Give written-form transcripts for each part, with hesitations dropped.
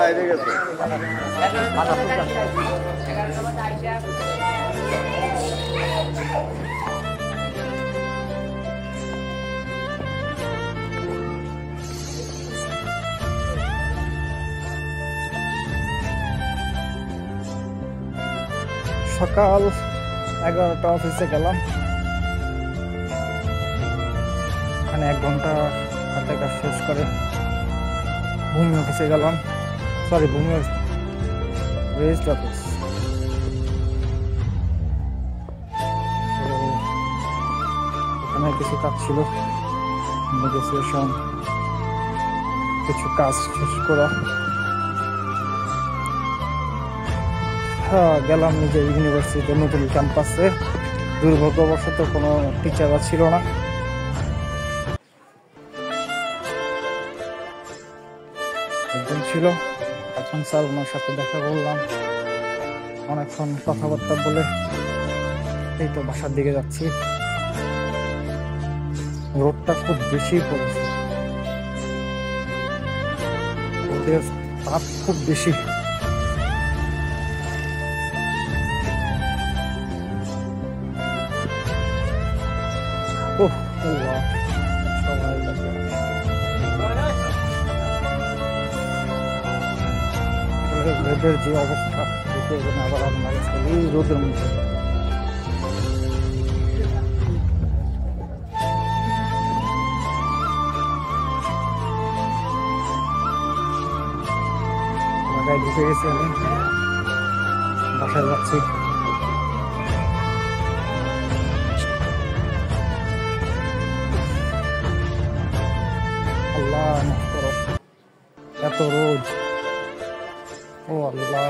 বাইরে গেছে। সকাল 11টা অফিসে গেলাম, এখানে 1 ঘন্টা হাতে কাজ শেষ করে ভূমি অফিসে গেলাম, সরি ভূমি রেজিস্ট্রি অফিস। ওখানে কিছু কাজ ছিল, নেগোসিয়েশন, কিছু কাজ শেষ করা। গেলাম নিজের ইউনিভার্সিটিতে নতুন ক্যাম্পাসে। দুর্ভাগ্যবশত কোনো টিচাররা ছিল না। একজন ছিল, এখন স্যার ওনার সাথে দেখা করলাম, অনেকক্ষণ কথাবার্তা বলে এই তো বাসার দিকে যাচ্ছি। রোদটা খুব বেশি পড়েছে, রোদের তাপ খুব বেশি। রোদের যে অবস্থা, আবার আপনার এই রোদের মধ্যে ঢাকায় ঢুকে গেছি, আমি বাসায় যাচ্ছি। আল্লাহ মাফ করো, এত রোদ, ও আল্লাহ।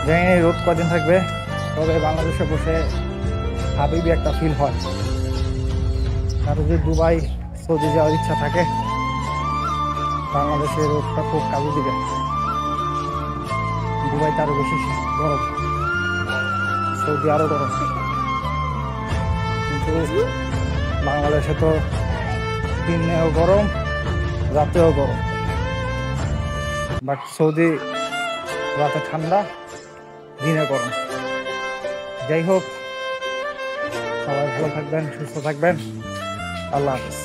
জানি না রোদ কদিন থাকবে, তবে বাংলাদেশে বসে হাবিবি একটা ফিল হয়। কারো যদি দুবাই সৌদি যাওয়ার ইচ্ছা থাকে, বাংলাদেশের রোদটা খুব কাজে দিবে। দুবাইতে আরো বেশি গরম, সৌদি আরো গরম, কিন্তু বাংলাদেশে তো দিনেও গরম রাতেও গরম, বাট সৌদি রাতে ঠান্ডা দিনে গরম। যাই হোক, সবাই ভালো থাকবেন, সুস্থ থাকবেন, আল্লাহ হাফেজ।